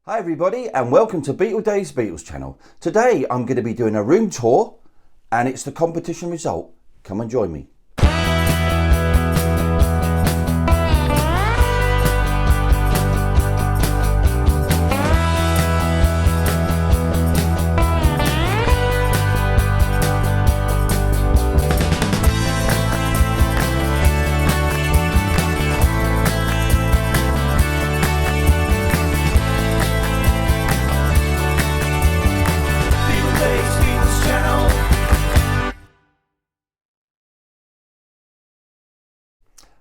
Hi everybody and welcome to BeatleDave's Beatles channel. Today I'm going to be doing a room tour and it's the competition result. Come and join me.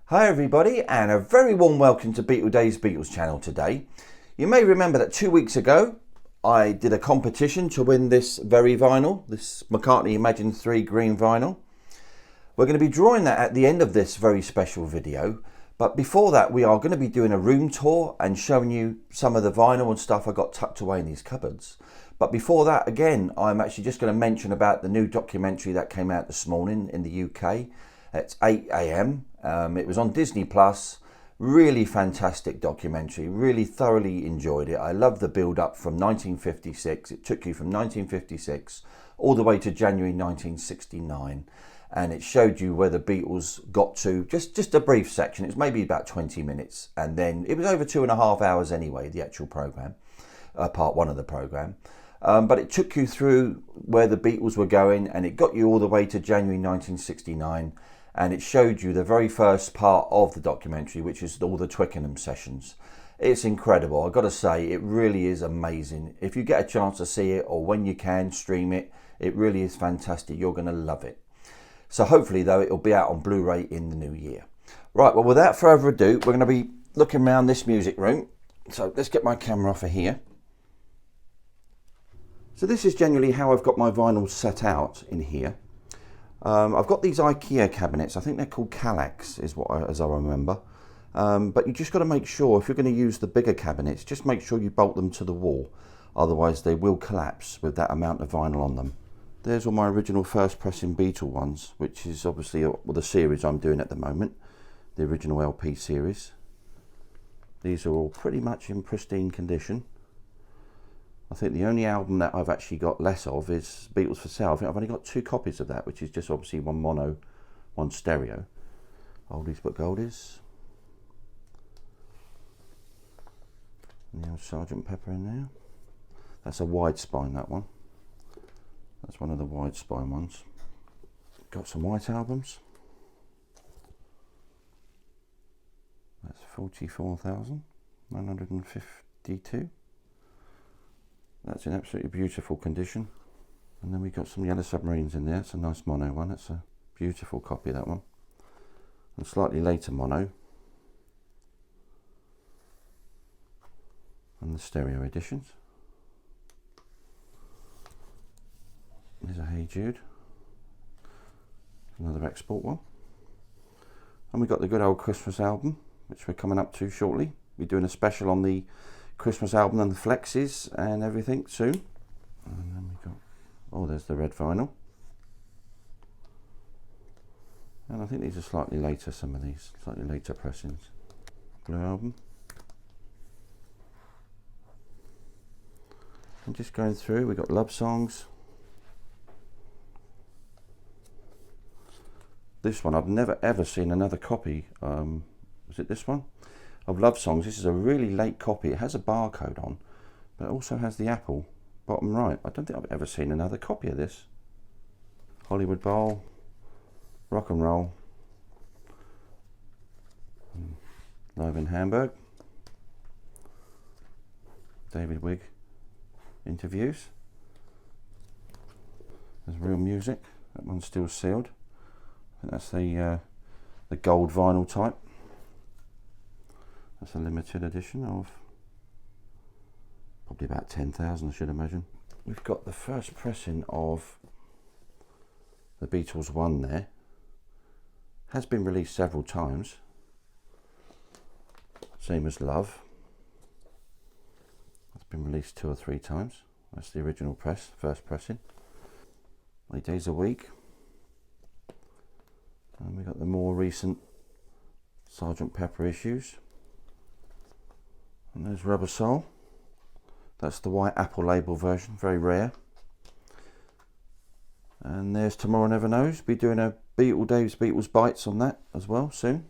Hi everybody and a very warm welcome to BeatleDave's Beatles channel today. You may remember that 2 weeks ago I did a competition to win this very vinyl, this McCartney Imagine 3 green vinyl. We're going to be drawing that at the end of this very special video, but before that we are going to be doing a room tour and showing you some of the vinyl and stuff I got tucked away in these cupboards. But before that, again, I'm actually just going to mention about the new documentary that came out this morning in the UK. It's 8 AM. It was on Disney Plus. Really fantastic documentary. Really thoroughly enjoyed it. I love the build up from 1956. It took you from 1956 all the way to January 1969. And it showed you where the Beatles got to, just a brief section. It was maybe about 20 minutes. And then it was over 2.5 hours anyway, the actual programme, part one of the programme. But it took you through where the Beatles were going and it got you all the way to January 1969. And it showed you the very first part of the documentary, which is all the Twickenham sessions. It's incredible. I've got to say, it really is amazing. If you get a chance to see it, or when you can, stream it. It really is fantastic. You're going to love it. So hopefully, though, it'll be out on Blu-ray in the new year. Right, well, without further ado, we're going to be looking around this music room. So let's get my camera off of here. So this is generally how I've got my vinyls set out in here. I've got these IKEA cabinets. I think they're called Kallax, as I remember. But you just got to make sure, if you're going to use the bigger cabinets, just make sure you bolt them to the wall. Otherwise they will collapse with that amount of vinyl on them. There's all my original first pressing Beatle ones, which is obviously the series I'm doing at the moment. The original LP series. These are all pretty much in pristine condition. I think the only album that I've actually got less of is Beatles for Sale. I think I've only got 2 copies of that, which is just obviously one mono, one stereo. Oldies but goldies. And the old Sgt. Pepper in there. That's a wide spine, that one. That's one of the wide spine ones. Got some white albums. That's 44,952. That's in absolutely beautiful condition. And then we got some Yellow Submarines in there. It's a nice mono one. That's a beautiful copy of that one. And slightly later mono. And the stereo editions. There's a Hey Jude. Another export one. And we got the good old Christmas album, which we're coming up to shortly. We're doing a special on the Christmas album and the flexes and everything soon. And then we got, oh, there's the red vinyl. And I think these are slightly later, some of these, slightly later pressings. Blue album. And just going through, we got love songs. This one, I've never ever seen another copy. Was it this one? Of love songs. This is a really late copy. It has a barcode on, but it also has the Apple bottom right. I don't think I've ever seen another copy of this. Hollywood Bowl, Rock and Roll, Live in Hamburg, David Wigg interviews. There's Real Music. That one's still sealed. I think that's the gold vinyl type. That's a limited edition of probably about 10,000, I should imagine. We've got the first pressing of the Beatles 1 there. Has been released several times. Same as Love. That's been released 2 or 3 times. That's the original press, first pressing. 8 Days a Week. And we've got the more recent Sgt. Pepper issues. And there's Rubber Soul. That's the white Apple label version, very rare. And there's Tomorrow Never Knows. Be doing a BeatleDave's Beatles Bites on that as well soon.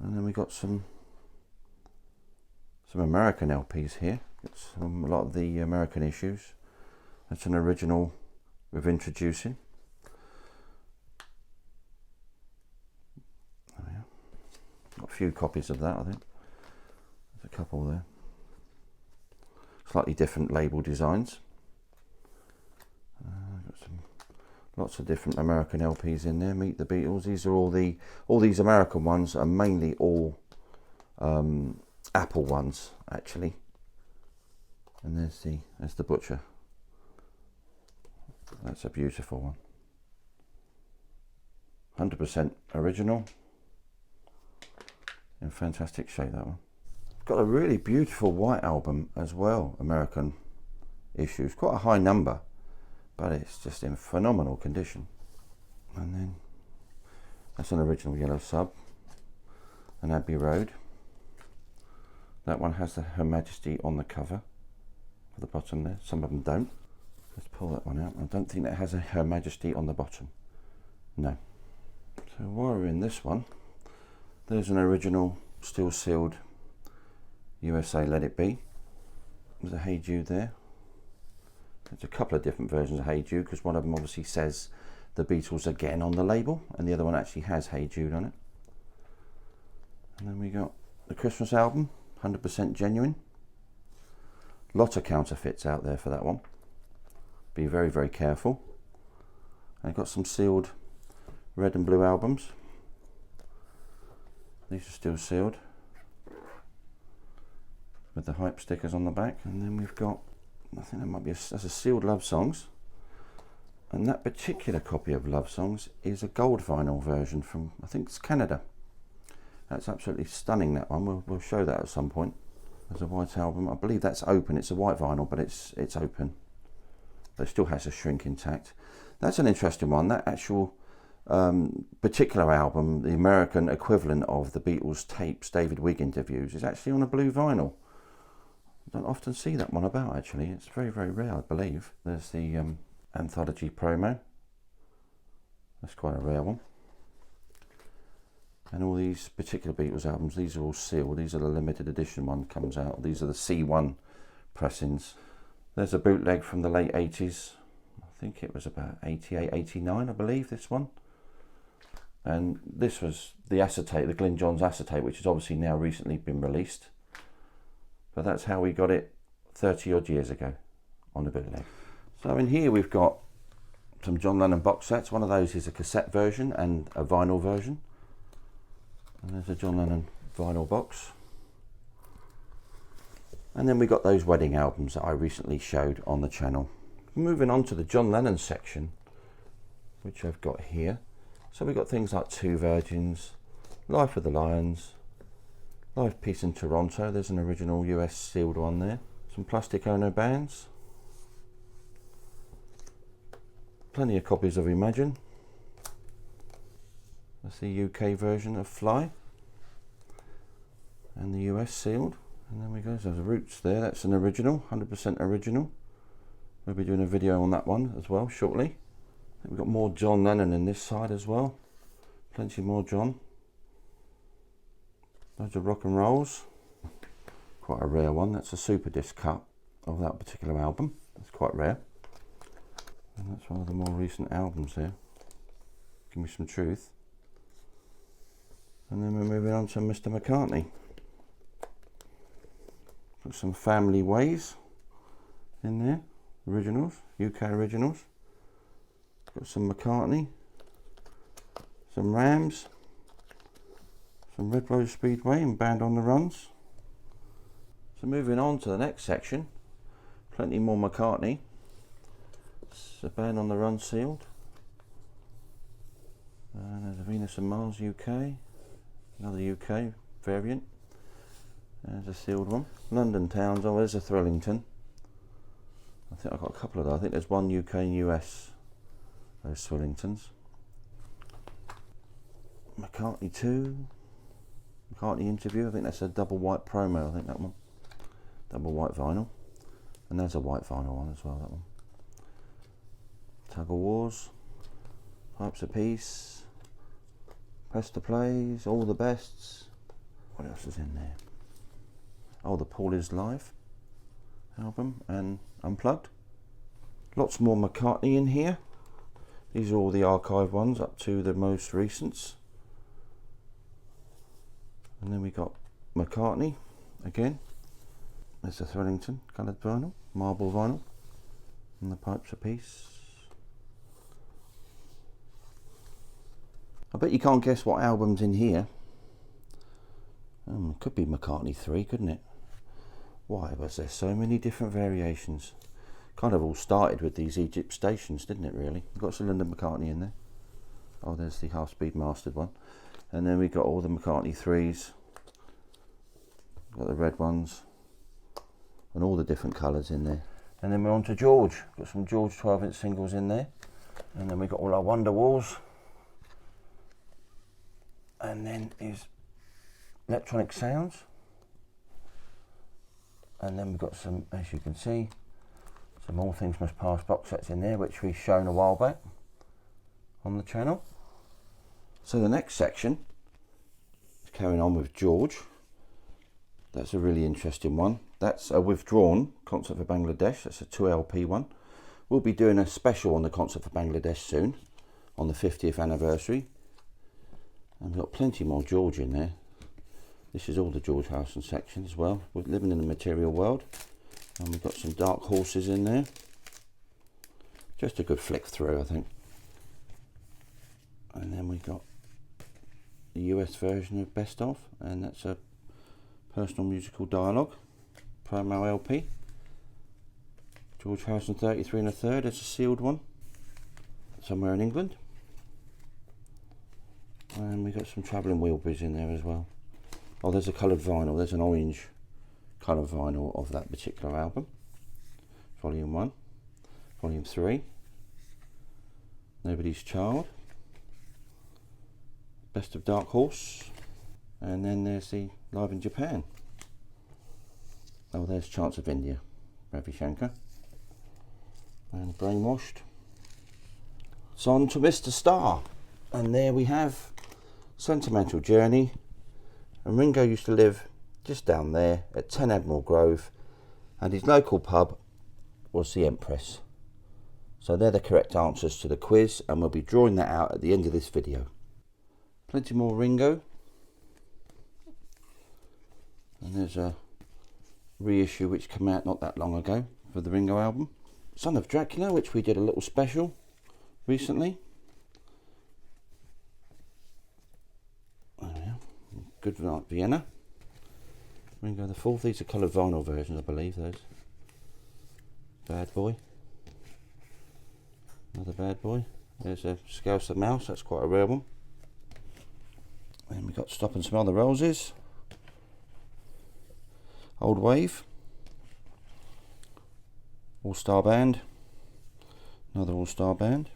And then we got some American LPs here. It's a lot of the American issues. That's an original with Introducing. Oh yeah. Got a few copies of that, I think. There's a couple there. Slightly different label designs. Got lots of different American LPs in there. Meet the Beatles. These are all these American ones are mainly all Apple ones actually. And there's the Butcher. That's a beautiful one. 100% original. In fantastic shape, that one. Got a really beautiful white album as well, American issues. Quite a high number, but it's just in phenomenal condition. And then that's an original yellow sub, an Abbey Road. That one has Her Majesty on the cover at the bottom there. Some of them don't. Let's pull that one out. I don't think that has a Her Majesty on the bottom. No. So while we're in this one, there's an original still sealed USA Let It Be. There's a Hey Jude there. There's a couple of different versions of Hey Jude, because one of them obviously says the Beatles again on the label, and the other one actually has Hey Jude on it. And then we got the Christmas album, 100% genuine. Lot of counterfeits out there for that one. Be very, very careful. And I've got some sealed red and blue albums. These are still sealed with the hype stickers on the back. And then we've got, I think that might be that's a sealed Love Songs. And that particular copy of Love Songs is a gold vinyl version from, I think it's Canada. That's absolutely stunning, that one. We'll show that at some point. There's a white album. I believe that's open. It's a white vinyl, but it's open. But it still has a shrink intact. That's an interesting one. That actual particular album, the American equivalent of the Beatles tapes, David Wigg interviews, is actually on a blue vinyl. I don't often see that one about, actually. It's very, very rare, I believe. There's the anthology promo. That's quite a rare one. And all these particular Beatles albums, these are all sealed. These are the limited edition one comes out. These are the C1 pressings. There's a bootleg from the late 80s. I think it was about 88, 89, I believe, this one. And this was the acetate, the Glyn Johns acetate, which has obviously now recently been released. But that's how we got it 30 odd years ago on the bootleg. So in here we've got some John Lennon box sets. One of those is a cassette version and a vinyl version. And there's a John Lennon vinyl box. And then we got those wedding albums that I recently showed on the channel. Moving on to the John Lennon section, which I've got here. So we've got things like Two Virgins, Life of the Lions, Live Peace in Toronto. There's an original US sealed one there. Some Plastic Ono bands. Plenty of copies of Imagine. That's the UK version of Fly. And the US sealed. And then we go, there's Roots there. That's an original, 100% original. We'll be doing a video on that one as well shortly. I think we've got more John Lennon in this side as well. Plenty more John. Loads of rock and rolls. Quite a rare one. That's a super disc cut of that particular album. That's quite rare. And that's one of the more recent albums here. Give Me Some Truth. And then we're moving on to Mr. McCartney. Got some Family Ways in there. Originals, UK originals. Got some McCartney. Some Rams. Some Red Rose Speedway and Band on the Runs. So moving on to the next section. Plenty more McCartney. It's a Band on the Run sealed. And there's a Venus and Mars UK. Another UK variant. There's a sealed one. London Towns. Oh, there's a Thrillington. I think I've got a couple of those. I think there's one UK and US. Those Thrillingtons. McCartney 2. McCartney interview. I think that's a double white promo. I think that one. double white vinyl. And there's a white vinyl one as well, that one. Tug of Wars, Pipes of Peace, Press to Plays, All the Bests. What else is in there? Oh, the Paul is Live album and Unplugged. Lots more McCartney in here. These are all the archive ones up to the most recents. And then we got McCartney again. There's the Thrillington coloured vinyl, marble vinyl, and the Pipes of Peace. I bet you can't guess what album's in here. Could be McCartney 3, couldn't it? Why was there so many different variations? Kind of all started with these Egypt stations, didn't it, really? We've got some Lennon McCartney in there. Oh, there's the half-speed mastered one. And then we got all the McCartney 3s. Got the red ones. And all the different colours in there. And then we're on to George. Got some George 12-inch singles in there. And then we got all our Wonderwalls. And then is Electronic Sounds. And then we've got some, as you can see, some All Things Must Pass box sets in there, which we've shown a while back on the channel. So the next section is carrying on with George. That's a really interesting one. That's a withdrawn Concert for Bangladesh. That's a 2LP one. We'll be doing a special on the Concert for Bangladesh soon, on the 50th anniversary. And we've got plenty more George in there. This is all the George Harrison section as well. We're living in the material world. And we've got some Dark Horses in there. Just a good flick through, I think. And then we got the US version of Best Of, and that's a personal musical dialogue promo LP. George Harrison 33 1/3. It's a sealed one, somewhere in England. And we got some Travelling Wilburys in there as well. Oh, there's a coloured vinyl. There's an orange coloured vinyl of that particular album. Volume 1, Volume 3. Nobody's Child. Best of Dark Horse. And then there's the Live in Japan. Oh, there's Chants of India, Ravi Shankar. And Brainwashed. It's on to Mr. Starr. And there we have Sentimental Journey. And Ringo used to live just down there at 10 Admiral Grove. And his local pub was the Empress. So they're the correct answers to the quiz. And we'll be drawing that out at the end of this video. Plenty more Ringo. And there's a reissue which came out not that long ago for the Ringo album. Son of Dracula, which we did a little special recently. Oh yeah. Good Night Vienna. Ringo the Fourth. These are coloured vinyl versions, I believe, those. Bad Boy. Another Bad Boy. There's a Scouse the Mouse, that's quite a rare one. And we've got Stop and Smell the Roses. Old Wave. All-Star Band. Another All-Star Band.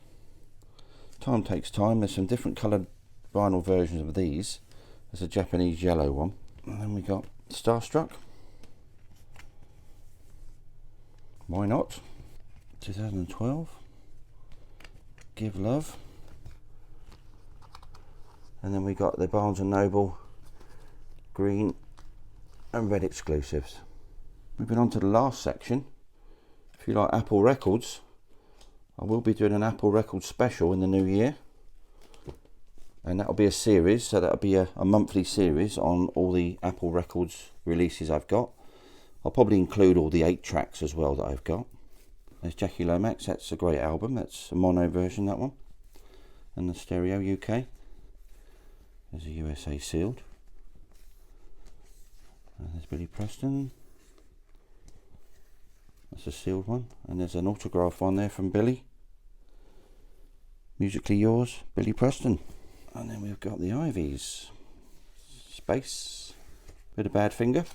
Time Takes Time. There's some different coloured vinyl versions of these. There's a Japanese yellow one. And then we got Starstruck. Why Not? 2012. Give Love. And then we got the Barnes & Noble green and red exclusives. Moving on to the last section. If you like Apple Records, I will be doing an Apple Records special in the new year. And that'll be a series, so that'll be a monthly series on all the Apple Records releases I've got. I'll probably include all the 8 tracks as well that I've got. There's Jackie Lomax, that's a great album, that's a mono version, that one. And the stereo UK. There's a USA sealed. And there's Billy Preston. That's a sealed one. And there's an autograph one there from Billy. Musically Yours, Billy Preston. And then we've got the Ivies. Space. Bit of Badfinger.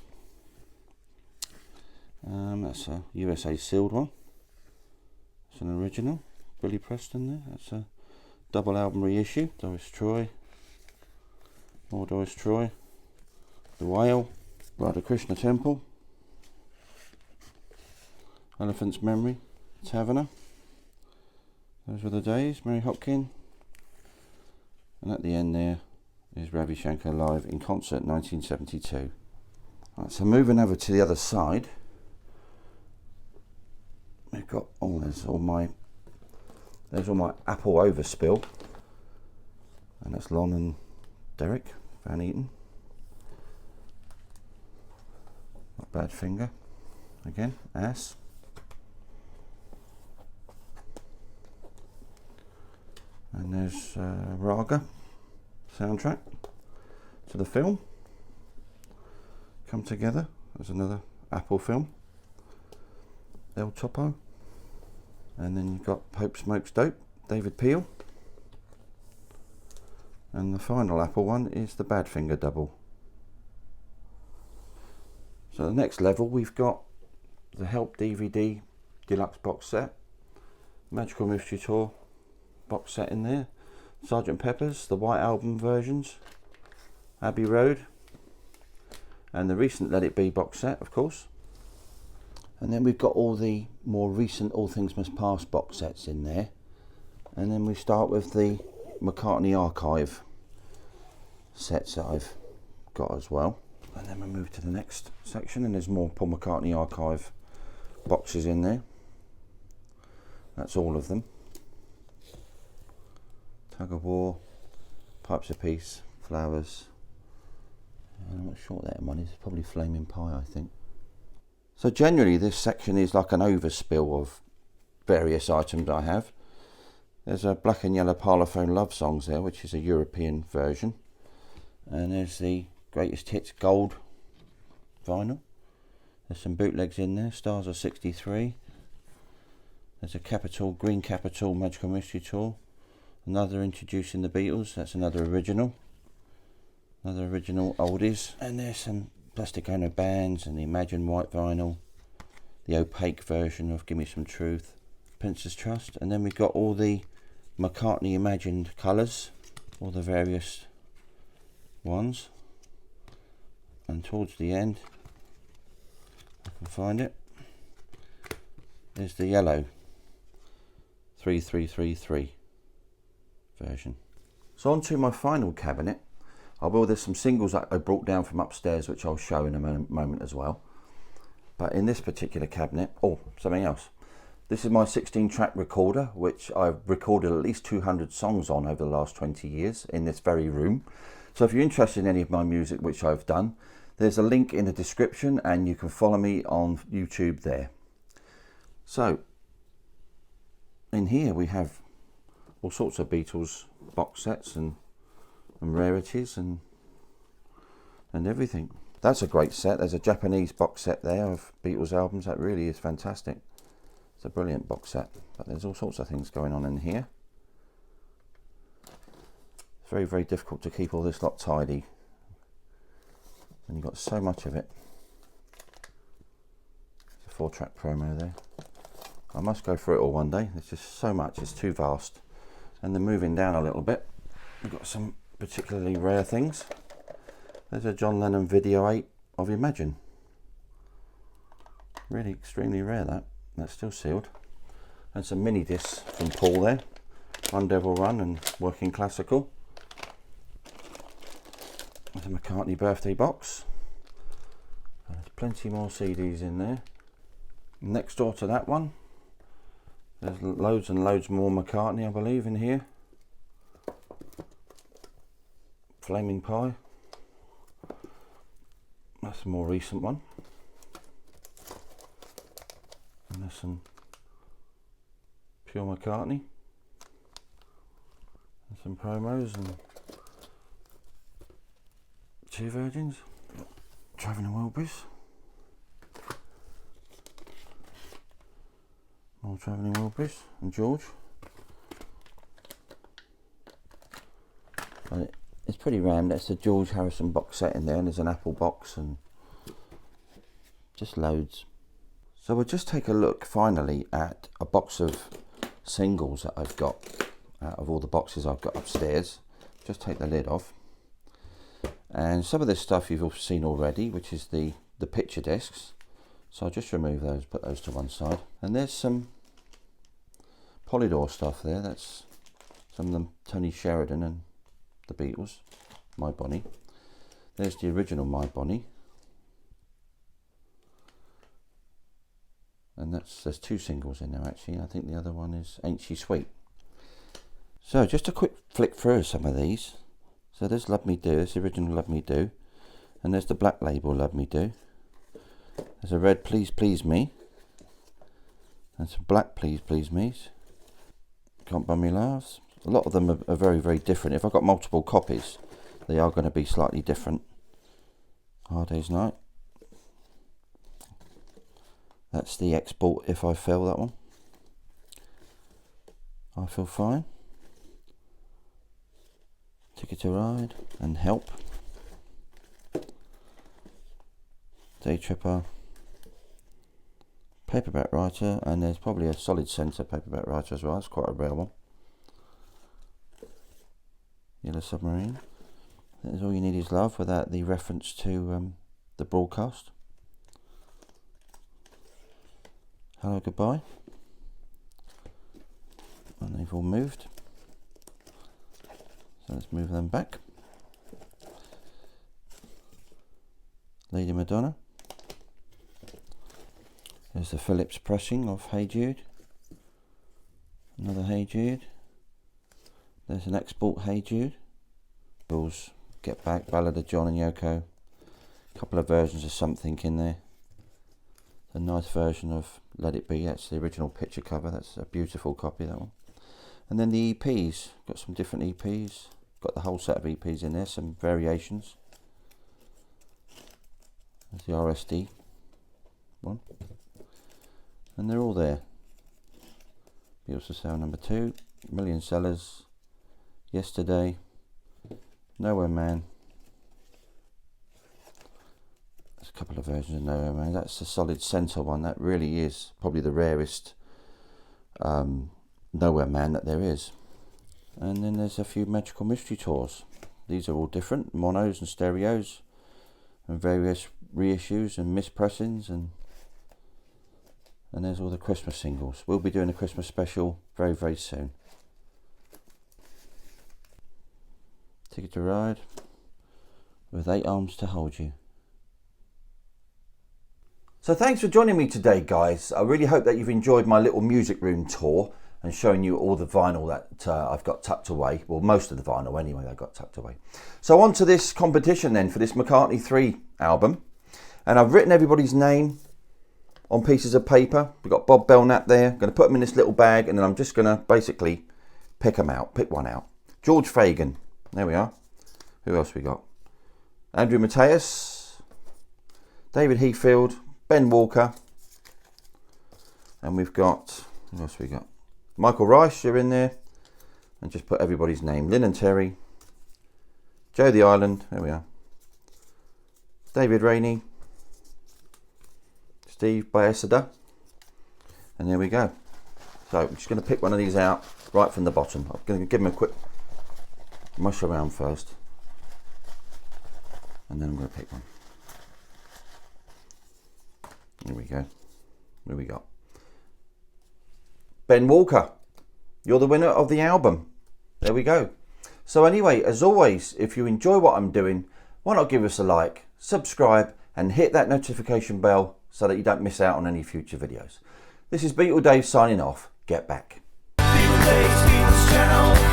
That's a USA sealed one. It's an original. Billy Preston there. That's a double album reissue. Doris Troy. More Doris Troy. The Whale. Radha Krishna Temple. Elephant's Memory, Taverner. Those were the days, Mary Hopkin. And at the end there is Ravi Shankar live in concert 1972. Right, so moving over to the other side, we've got, oh, there's all my Apple overspill. And that's Lon and Derek Van Eaton. Not bad finger. Again, Ass. And there's Raga soundtrack to the film. Come Together. There's another Apple film. El Topo. And then you've got Pope Smokes Dope, David Peel. And the final Apple one is the Badfinger double. So the next level we've got the Help DVD deluxe box set, Magical Mystery Tour box set in there, Sgt. Pepper's, the White Album versions, Abbey Road, and the recent Let It Be box set, of course. And then we've got all the more recent All Things Must Pass box sets in there. And then we start with the McCartney archive sets that I've got as well. And then we move to the next section, and there's more Paul McCartney archive boxes in there. That's all of them. Tug of War, Pipes of Peace, Flowers. I'm not sure what that one is. It's probably Flaming Pie, I think. So generally this section is like an overspill of various items I have. There's a Black and Yellow Parlophone Love Songs there, which is a European version. And there's the Greatest Hits Gold vinyl. There's some bootlegs in there. Stars of 63. There's a Green Capital Magical Mystery Tour. Another Introducing the Beatles. That's another original. Another original oldies. And there's some Plastic Ono Bands and the Imagine White vinyl. The opaque version of Give Me Some Truth. Prince's Trust. And then we've got all the McCartney imagined colours. All the various ones. And towards the end, I can find it, is the yellow 3333 version. So on to my final cabinet. There's some singles that I brought down from upstairs which I'll show in a moment as well. But in this particular cabinet, something else. This is my 16-track recorder, which I've recorded at least 200 songs on over the last 20 years in this very room. So if you're interested in any of my music which I've done, there's a link in the description and you can follow me on YouTube there. So in here we have all sorts of Beatles box sets and rarities and everything. That's a great set. There's a Japanese box set there of Beatles albums. That really is fantastic. It's a brilliant box set. But there's all sorts of things going on in here. It's very, very difficult to keep all this lot tidy. And you've got so much of it. It's a 4-track promo there. I must go through it all one day. There's just so much. It's too vast. And then moving down a little bit, we've got some particularly rare things. There's a John Lennon video 8 of Imagine. Really extremely rare that. That's still sealed. And some mini discs from Paul there. Run Devil Run and Working Classical. There's a McCartney birthday box. And there's plenty more CDs in there. Next door to that one, there's loads and loads more McCartney, I believe, in here. Flaming Pie. That's a more recent one. And there's some pure McCartney. And some promos and 2 virgins. Travelling Wilburys. More Travelling Wilburys and George. It's pretty rammed. That's the George Harrison box set in there, and there's an Apple box and just loads. So we'll just take a look finally at a box of singles that I've got out of all the boxes I've got upstairs. Just take the lid off. And some of this stuff you've all seen already, which is the picture discs. So I'll just remove those, put those to one side. And there's some Polydor stuff there. That's some of them, Tony Sheridan and the Beatles, My Bonnie. There's the original My Bonnie. And there's 2 singles in there actually. I think the other one is Ain't She Sweet. So just a quick flick through some of these. So there's Love Me Do, there's the original Love Me Do. And there's the black label Love Me Do. There's a red Please Please Me. And some black Please Please Me's. Can't Buy Me Laughs. A lot of them are very, very different. If I've got multiple copies, they are going to be slightly different. Hard Day's Night. That's the export If I Fell, that one. I Feel Fine. Ticket to Ride and Help. Day Tripper. Paperback Writer, and there's probably a Solid Centre Paperback Writer as well. It's quite a rare one. Yellow Submarine. There's All You Need Is Love, without the reference to the broadcast. Hello Goodbye. And they've all moved. So let's move them back. Lady Madonna. There's the Phillips pressing of Hey Jude. Another Hey Jude. There's an export Hey Jude. Bills, Get Back, Ballad of John and Yoko. A couple of versions of Something in there. A nice version of Let It Be. That's the original picture cover. That's a beautiful copy, that one. And then the EPs. Got some different EPs. Got the whole set of EPs in there. Some variations. There's the RSD one. And they're all there. Beatles for Sale number 2. Million Sellers. Yesterday. Nowhere Man. There's a couple of versions of Nowhere Man. That's the Solid Centre one. That really is probably the rarest Nowhere Man that there is. And then there's a few Magical Mystery Tours. These are all different. Monos and stereos. And various reissues and mispressings, and there's all the Christmas singles. We'll be doing a Christmas special very, very soon. Ticket to Ride with 8 Arms to Hold You. So thanks for joining me today, guys. I really hope that you've enjoyed my little music room tour and showing you all the vinyl that I've got tucked away. Well, most of the vinyl anyway, I got tucked away. So on to this competition then for this McCartney 3 album. And I've written everybody's name on pieces of paper. We've got Bob Belknap there. I'm going to put them in this little bag, and then I'm just going to basically pick one out. George Fagan. There we are. Who else we got? Andrew Mateus. David Heathfield. Ben Walker. And we've got... Who else we got? Michael Rice, you're in there. And just put everybody's name. Lynn and Terry. Joe the Island. There we are. David Rainey. Steve Baesada. And there we go. So I'm just going to pick one of these out right from the bottom. I'm going to give them a quick mush around first. And then I'm going to pick one. Here we go. Who we got? Ben Walker. You're the winner of the album. There we go. So anyway, as always, if you enjoy what I'm doing, why not give us a like, subscribe, and hit that notification bell so that you don't miss out on any future videos. This is BeatleDave signing off. Get back. BeatleDave's Beatles channel.